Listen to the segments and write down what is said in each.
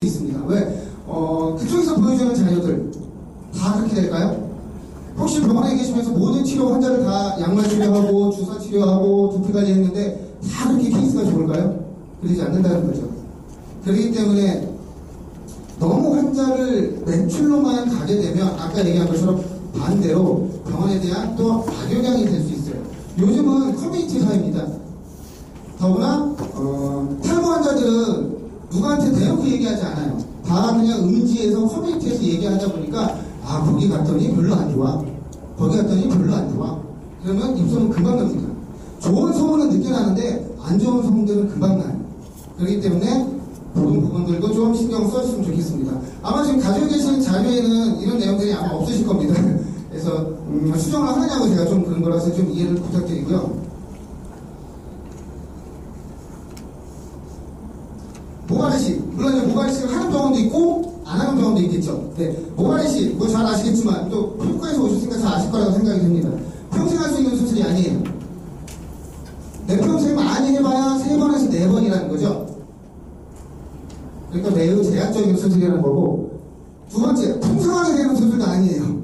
있습니다. 왜? 그쪽에서 보여주는 자료들 다 그렇게 될까요? 혹시 병원에 계시면서 모든 치료 환자를 다 약물 치료하고 주사 치료하고 두피 관리했는데 다 그렇게 케이스가 좋을까요? 그러지 않는다는 거죠. 그렇기 때문에 너무 환자를 매출로만 가게 되면 아까 얘기한 것처럼 반대로 병원에 대한 또 악영향이 될 수 있어요. 요즘은 커뮤니티 사회입니다. 더구나 탈모 환자들은 누구한테 대놓고 얘기하지 않아요. 다 그냥 음지에서 커뮤니티에서 얘기하다 보니까 거기 갔더니 별로 안 좋아. 거기 갔더니 별로 안 좋아. 그러면 입소문 금방 납니다. 좋은 소문은 늦게 나는데 안 좋은 소문들은 금방 나요. 그렇기 때문에 그런 부분들도 좀 신경 써주시면 좋겠습니다. 아마 지금 가지고 계신 자료에는 이런 내용들이 아마 없으실 겁니다. 그래서 수정을 하느냐고 제가 좀 그런 거라서 좀 이해를 부탁드리고요. 모발이식, 물론 모발이식을 하는 병원도 있고 안 하는 병원도 있겠죠. 네, 모발이식 뭐 잘 아시겠지만 또 피부과에서 오셨으니까 잘 아실 거라고 생각이 듭니다. 평생 할 수 있는 수술이 아니에요. 내 평생 많이 해봐야 3번에서 4번이라는 거죠. 그러니까 매우 제한적인 수술이라는 거고, 두 번째, 풍성하게 되는 수술도 아니에요.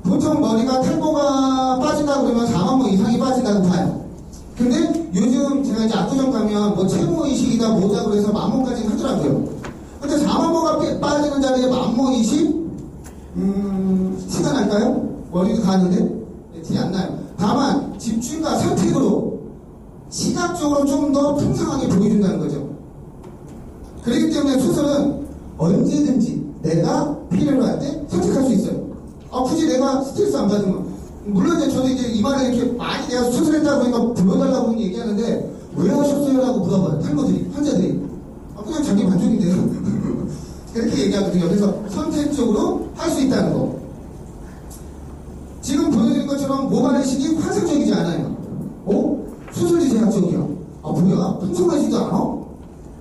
보통 머리가 탈모가 빠진다고 그러면 4만 번 이상이 빠진다고 봐요. 근데 요즘 제가 이제 압구정 가면 뭐 채모이식이다 뭐다 그래서 10,000번까지는 하더라고요. 근데 40,000번가 빠지는 자리에 10,000이식? 티가 날까요? 머리도 가는데? 티 안 나요. 다만 집중과 선택으로 시각적으로 좀 더 풍성하게 보여준다는 거죠. 그렇기 때문에 수술은 언제든지 내가 필요로 할 때 선택할 수 있어요. 굳이 내가 스트레스 안 받으면. 물론 이제 저도 이제 이 말을 이렇게 많이 내가 수술했다고 그러니까 불러달라고 얘기하는데 왜 하셨어요? 라고 물어봐요. 탈모들이, 환자들이. 그냥 자기 만족인데요. 그렇게 얘기하거든요. 그래서 선택적으로 할 수 있다는 거. 지금 보여드린 것처럼 모발이식이 환상적이지 않아요. 수술이 제한적이야. 뭐야? 풍성하지도 않아?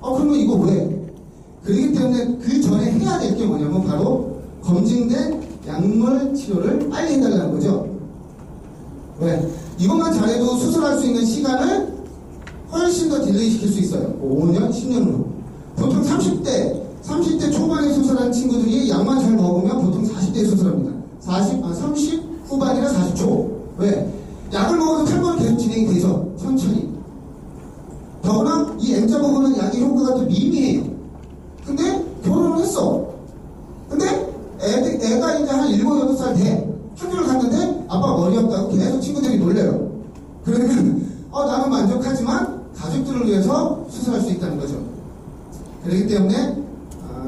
그러면 이거 왜? 그렇기 때문에 그 전에 해야 될 게 뭐냐면 바로 검증된 약물 치료를 빨리 해달라는 거죠. 왜? 이것만 잘해도 수술할 수 있는 시간을 훨씬 더 딜레이 시킬 수 있어요. 5년, 10년 후. 보통 30대 초반에 수술한 친구들이 약만 잘 먹으면 보통 40대에 수술합니다. 30 후반이나 40초. 왜? 약을 먹어도 탈모는 계속 진행이 되죠. 천천히. 더구나 이 M자 먹으는 약의 효과가 또 미미해요. 근데 결혼을 했어. 근데 애가 이제 한 7, 8살 돼. 학교를 갔는데 아빠 머리 없다고 계속 친구들이 놀려요. 그러면 나는 만족하지만 가족들을 위해서 수술할 수 있다는 거죠. 그렇기 때문에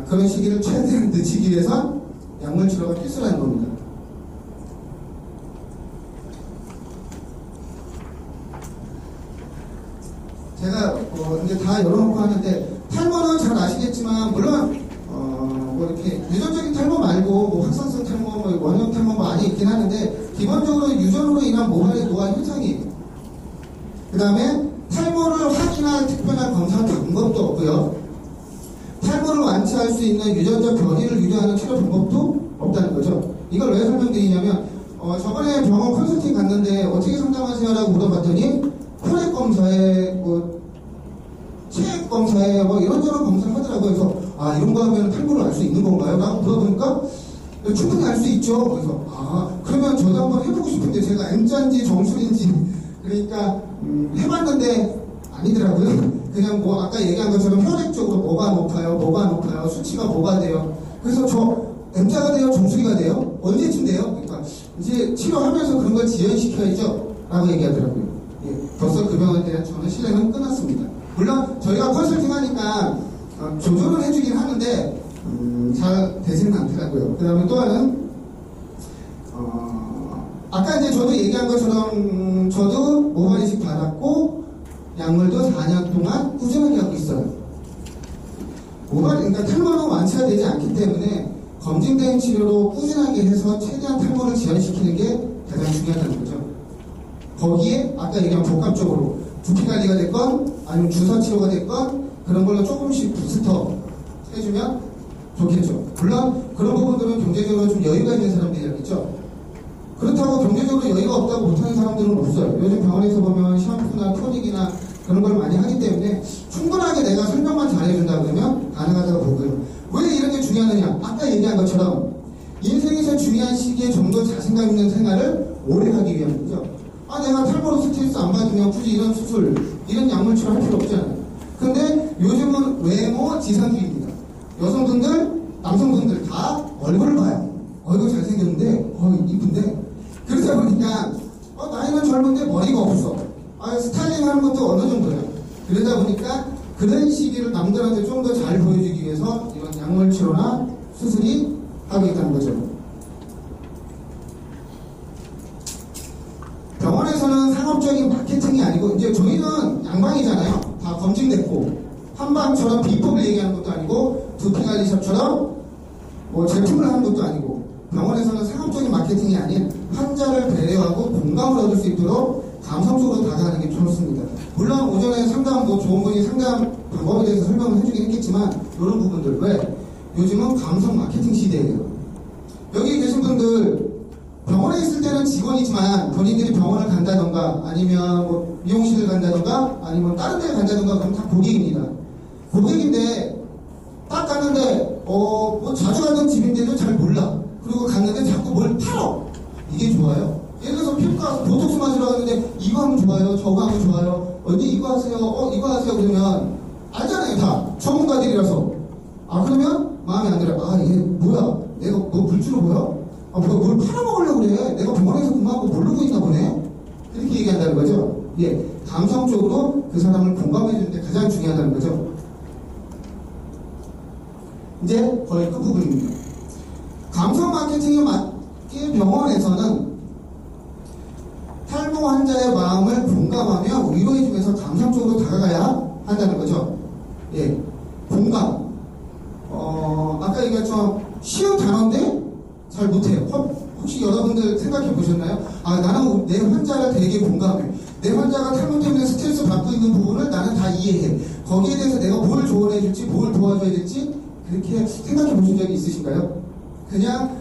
그런 시기를 최대한 늦추기 위해서 약물 치료가 필수라는 겁니다. 제가 이제 다 열어놓고 하는데 탈모는 잘 아시겠지만 물론 뭐 이렇게 유전적인 탈모 말고 뭐 확산성 탈모, 뭐 원형 탈모 많이 있긴 하는데 기본적으로 유전으로 인한 모발의 노화 현상이에요. 그 다음에 탈모를 확인할 특별한 검사 방법도 없고요. 탈모를 완치할 수 있는 유전적 변이를 유도하는 치료 방법도 없다는 거죠. 이걸 왜 설명드리냐면 저번에 병원 컨설팅 갔는데 어떻게 상담하세요라고 물어봤더니 혈액 검사에 뭐 체액 검사에 뭐 이런저런 검사를 하더라고요. 그래서 이런 거 하면 탈모를 알 수 있는 건가요? 라고 물어보니까 충분히 알 수 있죠. 그래서 그러면 저도 한번 해보고 싶은데 제가 M자인지 정술인지 그러니까 해봤는데 아니더라고요. 그냥 뭐 아까 얘기한 것처럼 혈액적으로 뭐가 높아요, 수치가 뭐가 돼요. 그래서 저 M자가 돼요, 정수리가 돼요? 언제쯤 돼요? 그러니까 이제 치료하면서 그런 걸 지연시켜야죠 라고 얘기하더라고요. 벌써 그 병원에 대한 저는 신뢰는 끊었습니다. 물론 저희가 컨설팅 하니까 조절을 해주긴 하는데 잘 되지는 않더라고요. 그 다음에 또 하나는 아까 이제 저도 얘기한 것처럼 저도 모발이식 받았고 약물도 4년 동안 꾸준하게 하고 있어요. 그러니까 탈모는 완치가 되지 않기 때문에 검증된 치료로 꾸준하게 해서 최대한 탈모를 지연시키는 게 가장 중요하다는 거죠. 거기에 아까 얘기한 복합적으로 두피 관리가 됐건 아니면 주사 치료가 됐건 그런 걸로 조금씩 부스터 해주면 좋겠죠. 물론 그런 부분들은 경제적으로 좀 여유가 있는 사람들이겠죠. 그렇다고 경제적으로 여유가 없다고 못하는 사람들은 없어요. 요즘 병원에서 보면 샴푸나 토닉이나 그런 걸 많이 하기 때문에 충분하게 내가 설명만 잘해준다 그러면 가능하다고 보고요. 왜 이런 게 중요하느냐? 아까 얘기한 것처럼 인생에서 중요한 시기에 좀 더 자신감 있는 생활을 오래 하기 위한 거죠. 내가 탈모로 스트레스 안 받으면 굳이 이런 수술, 이런 약물 치료 할 필요 없잖아요. 근데 요즘은 외모 지상주의입니다. 여성분들, 남성분들 다 얼굴을 봐요. 얼굴 잘생겼는데, 이쁜데. 그러다 보니까, 나이는 젊은데 머리가 없어. 스타일링 하는 것도 어느 정도야. 그러다 보니까 그런 시기를 남들한테 좀 더 잘 보여주기 위해서 이런 약물 치료나 수술이 하고 있다는 거죠. 병원에서는 상업적인 마케팅이 아니고, 이제 저희는 양방이잖아요. 다 검증됐고, 한방처럼 비법을 얘기하는 것도 아니고, 두피관리샵처럼 뭐 제품을 하는 것도 아니고, 병원에서는 상업적인 마케팅이 아닌 환자를 배려하고 공감을 얻을 수 있도록 감성적으로 다가가는 게 좋습니다. 물론 오전에 상담, 좋은 분이 상담 방법에 대해서 설명을 해주긴 했겠지만, 이런 부분들, 왜? 요즘은 감성 마케팅 시대예요. 여기 계신 분들, 병원에 있을 때는 직원이지만 본인들이 병원을 간다던가 아니면 뭐 미용실을 간다던가 아니면 다른 데 간다던가 그럼 다 고객입니다. 고객인데 딱 갔는데 뭐 자주 가는 집인데도 잘 몰라. 그리고 갔는데 자꾸 뭘 팔어. 이게 좋아요? 예를 들어서 피부과 보톡스 맞으러 갔는데 이거 하면 좋아요, 저거 하면 좋아요, 언니 이거 하세요, 이거 하세요. 그러면 알잖아요. 다 전문가들이라서. 그러면 마음에 안 들어요. 얘 뭐야, 내가 뭐 물주로 보여? 뭘 팔아먹으려고 그래? 내가 병원에서 그만하고 모르고 있나 보네? 그렇게 얘기한다는 거죠. 감성적으로 그 사람을 공감해주는 게 가장 중요하다는 거죠. 이제 거의 끝부분입니다. 감성 마케팅에 맞게 병원에서는 탈모 환자의 마음을 공감하며 위로해주면서 감성적으로 다가가야 한다는 거죠. 공감. 아까 얘기했죠. 쉬운 단어인데 잘 못해요. 혹시 여러분들 생각해 보셨나요? 나는 내 환자를 되게 공감해. 내 환자가 탈모 때문에 스트레스 받고 있는 부분을 나는 다 이해해. 거기에 대해서 내가 뭘 조언해 줄지, 뭘 도와줘야 될지 그렇게 생각해 보신 적이 있으신가요? 그냥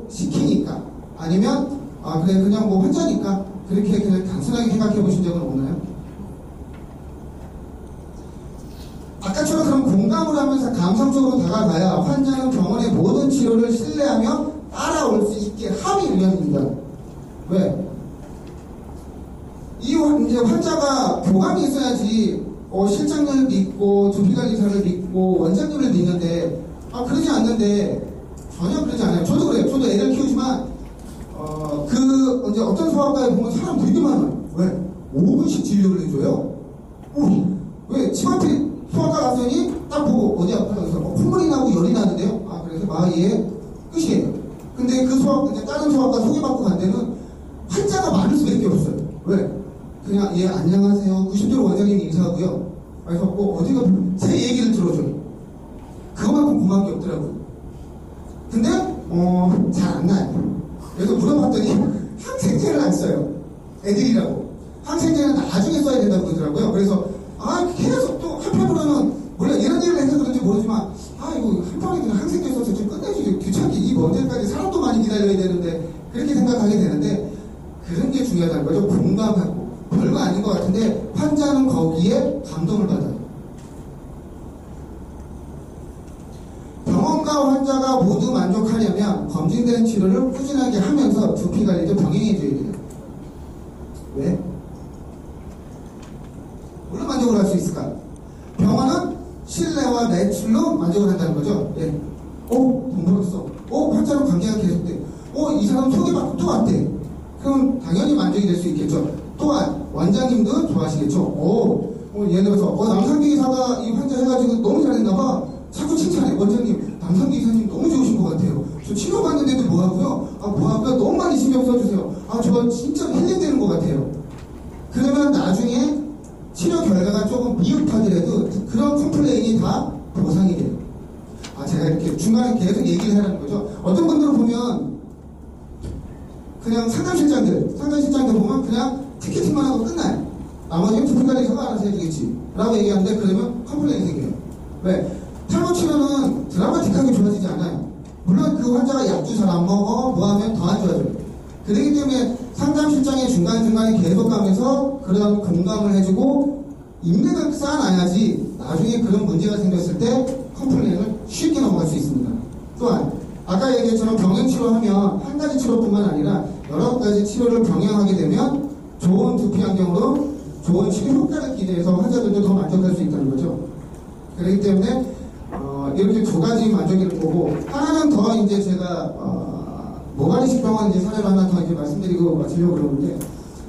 시키니까 아니면 그래 그냥 뭐 환자니까 그렇게 그냥 단순하게 생각해 보신 적은 없나요? 아까처럼 그런 공감을 하면서 감성적으로 다가가야 환자는 병원의 모든 치료를 신뢰하며 따라올 수 있게 함이 위험입니다. 왜? 이제 환자가 교감이 있어야지 실장님을 믿고 두피관리사를 믿고 원장님을 믿는데 그러지 않는데 전혀 그러지 않아요. 저도 그래요. 저도 애를 키우지만 이제 어떤 소아과에 보면 사람 되게 많아요. 왜? 5분씩 진료를 해줘요. 왜? 집 앞에 소아과 갔더니 딱 보고 어디 아파요? 그래서 콧물이 나고 열이 나는데요. 그래서 얘 끝이에요. 근데 이제 다른 소아과 소개받고 간 데는 환자가 많을 수밖에 없어요. 왜? 그냥 안녕하세요. 90대 원장님 인사하고요. 그래서 어디가 제 얘기를 들어줘요. 그것만큼 고마운 게 없더라고요. 근데 잘 안 나요. 그래서 물어봤더니 항생제를 안 써요. 애들이라고. 항생제는 나중에 써야 된다고 그러더라고요. 그래서 계속 또 한편으로는 물론 이런 일을 해서 그런지 모르지만 이거 한 방에 그냥 항생제 써서 좀 끝내주지 귀찮게 이 먼데까지 사람도 많이 기다려야 되는데 그렇게 생각하게 되는데 그런 게 중요하다는 거죠. 공감하고 별거 아닌 것 같은데 환자는 거기에 감동을 받아요. 병원과 환자가 모두 만족하려면 검증된 치료를 꾸준하게 하면서 두피 관리도 병행해줘야 돼요. 왜? 물론 만족을 할 수 있을까? 병원은 신뢰와 매출로 만족을 한다는 거죠. 돈 벌었어. 환자랑 관계가 계속돼. 이 사람 소개받고 또 왔대. 그럼 당연히 만족이 될 수 있겠죠. 또한 원장님도 좋아하시겠죠. 예를 들어서 남상기 의사가 이 환자 해가지고 너무 잘했나봐. 자꾸 칭찬해. 원장님 남상기 의사님 너무 좋으신 것 같아요. 저 치료받는데도 뭐하고요? 너무 많이 신경 써주세요. 저 진짜 힐링되는 것 같아요. 그러면 나중에 치료 결과가 조금 미흡하더라도 그런 컴플레인이 다 보상이 돼요. 제가 이렇게 중간에 계속 얘기를 하라는 거죠. 어떤 분들은 보면 그냥 상담실장들 보면 그냥 티켓팅만 하고 끝나요. 나머지는 두피관리사가 알아서 해주겠지 라고 얘기하는데 그러면 컴플레인이 생겨요. 왜? 탈모 치료는 드라마틱하게 좋아지지 않아요. 물론 그 환자가 약도 잘 안 먹어 뭐 하면 더 안 좋아져요. 그렇기 때문에 상담실장이 중간중간에 계속 가면서 그런 공감을 해주고 인맥을 쌓아놔야지 나중에 그런 문제가 생겼을 때 컴플레인을 쉽게 넘어갈 수 있습니다. 또한 아까 얘기했처럼 병행치료하면 한 가지 치료뿐만 아니라 여러 가지 치료를 병행하게 되면 좋은 두피 환경으로 좋은 치료 효과를 기대해서 환자들도 더 만족할 수 있다는 거죠. 그렇기 때문에 이렇게 두 가지 만족을 보고 하나는 더 이제 제가 모발이식 병원 이제 사례를 하나 더 이렇게 말씀드리고 마치려고 그러는데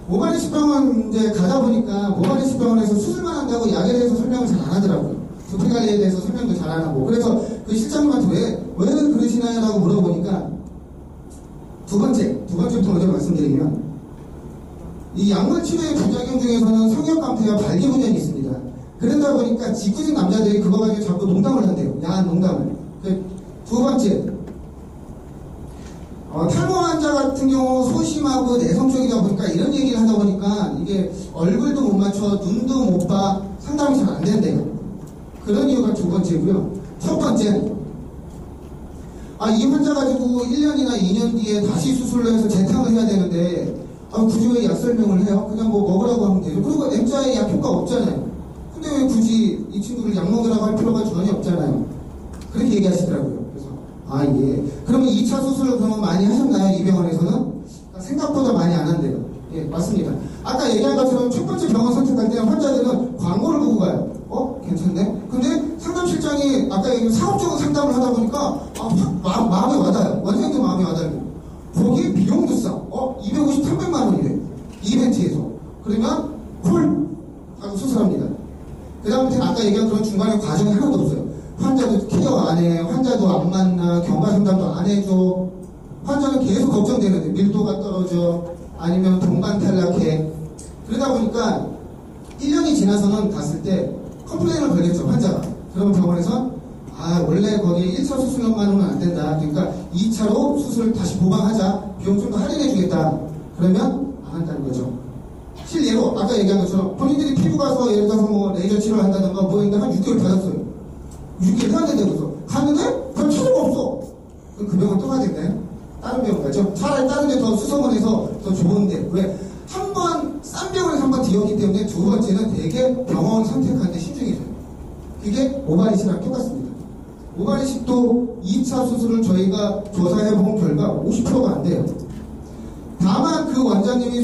모발이식 병원 이제 가다 보니까 모발이식 병원에서 수술만 한다고 약에 대해서 설명을 잘 안 하더라고요. 두피 관리에 대해서 설명도 잘 안 하고 그래서 그 실장님한테 왜 그러시나요? 라고 물어보니까 두 번째부터 먼저 말씀드리면 이 약물 치료의 부작용 중에서는 성역 감퇴와 발기부전이 있습니다. 그러다 보니까 직구직 남자들이 그거 가지고 자꾸 농담을 한대요. 야한 농담을. 두 번째, 탈모 환자 같은 경우 소심하고 내성적이다 보니까 이런 얘기를 하다 보니까 이게 얼굴도 못 맞춰, 눈도 못 봐, 상담이 잘 안 된대요. 그런 이유가 두 번째고요. 첫 번째, 이 환자 가지고 1년이나 2년 뒤에 다시 수술을 해서 재탕을 해야 되는데 굳이 왜 약 설명을 해요? 그냥 뭐 먹으라고 하면 되죠. 그리고 M자에 약 효과 없잖아요. 근데 왜 굳이 이 친구를 약 먹으라고 할 필요가 전혀 없잖아요. 그렇게 얘기하시더라고요. 그래서 예. 그러면 2차 수술을 그러면 많이 하셨나요? 이 병원에서는? 생각보다 많이 안 한대요. 예, 맞습니다. 아까 얘기한 것처럼 첫 번째 병원 선택할 때는 환자들은 광고를 보고 가요. 괜찮네? 근데 상담실장이 아까 얘기한 사업적인 상담을 하다 보니까 마음에 와닿아요. 원장님도 마음에 와닿아요. 거기에 비용도 싸. 250, 300만 원이래. 이벤트에서. 그러면 콜! 하고 수술합니다. 그 다음부터는 아까 얘기한 그런 중간에 과정이 하나도 없어요. 환자도 케어 안 해, 환자도 안 만나, 경과 상담도 안 해줘. 환자는 계속 걱정되는데 밀도가 떨어져, 아니면 동반 탈락해. 그러다 보니까 1년이 지나서는 갔을 때 컴플레인을 걸겠죠, 환자가. 그러면 병원에서 원래 거기 1차 수술만으로는 안 된다. 그러니까 2차로 수술 다시 보강하자. 비용 좀 더 할인해주겠다. 그러면 안 한다는 거죠. 실예로 아까 얘기한 것처럼 본인들이 피부 가서 예를 들어서 뭐 레이저 치료를 한다든가 뭐 했는데 한 6개월 받았어요. 6개월 해야 된다고 해서 갔는데 별 치료가 없어. 그럼 그 병원 또 가야 되나요? 다른 병원 가죠. 차라리 다른 데 더 수성원해서 더 좋은데 왜? 한 번 싼 병원에서 한 번 뒤었기 때문에 두 번째는 되게 병원 선택하는데 신중해져요. 그게 모발이식이랑 똑같습니다. 모발이식도 2차 수술을 저희가 조사해본 결과 50%가 안 돼요. 다만 그 원장님이